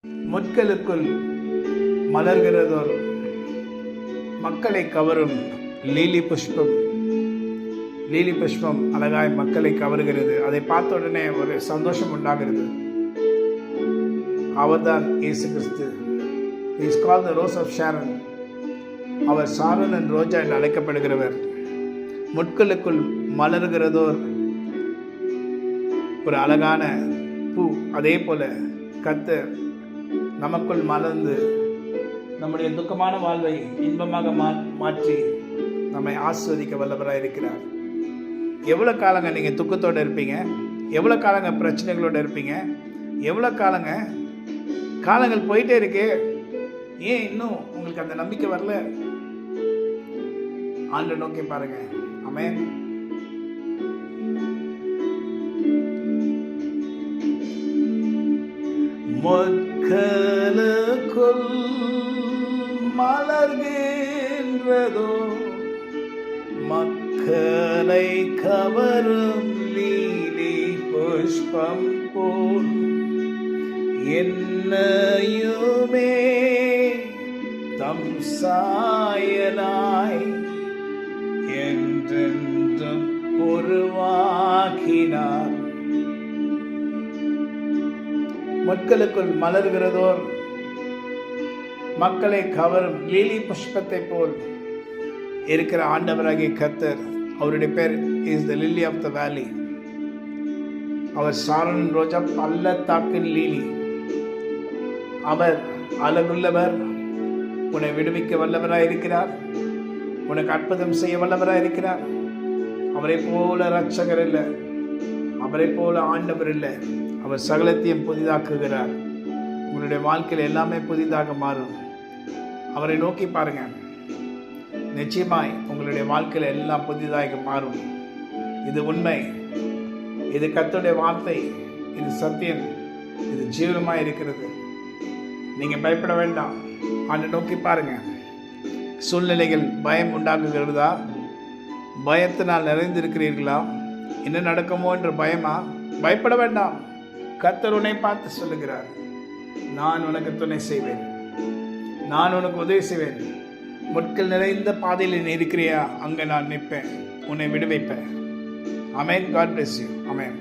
முட்களுக்குள் மலர்கிறதோர் மக்களை கவரும் லீலி புஷ்பம். லீலி புஷ்பம் அழகாய் மக்களை கவருகிறது. அதை பார்த்த உடனே ஒரு சந்தோஷம் உண்டாகிறது. அவர்தான் இயேசு கிறிஸ்து. He is called the Rose of Sharon. அவர் சாரன் என் ரோஜா என்று அழைக்கப்படுகிறவர். முட்களுக்குள் மலர்கிறதோர் ஒரு அழகான பூ. அதே போல கர்த்தர் நமக்குள் மலர்ந்து நம்முடைய துக்கமான வாழ்வை இன்பமாக மாற்றி நம்மை ஆஸ்வதிக்க வல்லவராக இருக்கிறார். எவ்வளோ காலங்க நீங்கள் துக்கத்தோடு இருப்பீங்க? எவ்வளோ காலங்க பிரச்சனைகளோடு இருப்பீங்க? எவ்வளோ காலங்கள் போயிட்டே இருக்கு. ஏன் இன்னும் உங்களுக்கு அந்த நம்பிக்கை வரல? ஆண்டை நோக்கி பாருங்க. ஆமென். முட்களுக்குள் மலர்கின்றதோ மக்களை கவரும் லீலி புஷ்பம் போல் என்னையுமே தம் சாயலாய் என்றென்றும் உருவாக்கினார். முட்களுக்குள் மலர்கிறதோர் மக்களை கவரும் லீலி புஷ்பத்தை போல் இருக்கிற ஆண்டவராகிய கர்த்தர். அவருடைய பேர் is the lily of the valley. அவர் சாரன் ரோஜா, பள்ளத்தாக்கின் லீலி. அவர் அழகுள்ளவர். உன்னை விடுவிக்க வல்லவராக இருக்கிறார். உனக்கு அற்புதம் செய்ய வல்லவராக இருக்கிறார். அவரை போல இரட்சகர் இல்லை, அவரை போல ஆண்டவர் இல்லை. அவர் சகலத்தையும் புதிதாக்குகிறார். உங்களுடைய வாழ்க்கையில் எல்லாமே புதிதாக மாறும். அவரை நோக்கி பாருங்க. நிச்சயமாய் உங்களுடைய வாழ்க்கையில் எல்லாம் புதிதாக மாறும். இது உண்மை. இது கர்த்தருடைய வார்த்தை. இது சத்தியம். இது ஜீவனமாக இருக்கிறது. நீங்கள் பயப்பட வேண்டாம். ஆண்டை நோக்கி பாருங்க. சூழ்நிலைகள் பயம் உண்டாக்குகிறதா? பயத்தினால் நிறைந்திருக்கிறீர்களா? என்ன நடக்குமோ என்ற பயமா? பயப்பட வேண்டாம். கர்த்தர் உன்னை பார்த்து சொல்லுகிறார், நான் உனக்கு துணை செய்வேன், நான் உனக்கு உதவி செய்வேன். முட்கள் நிறைந்த பாதையில் நீ இருக்கிறியா? அங்கே நான் நிற்பேன், உன்னை விடுவிப்பேன். ஆமென். God bless you. ஆமென்.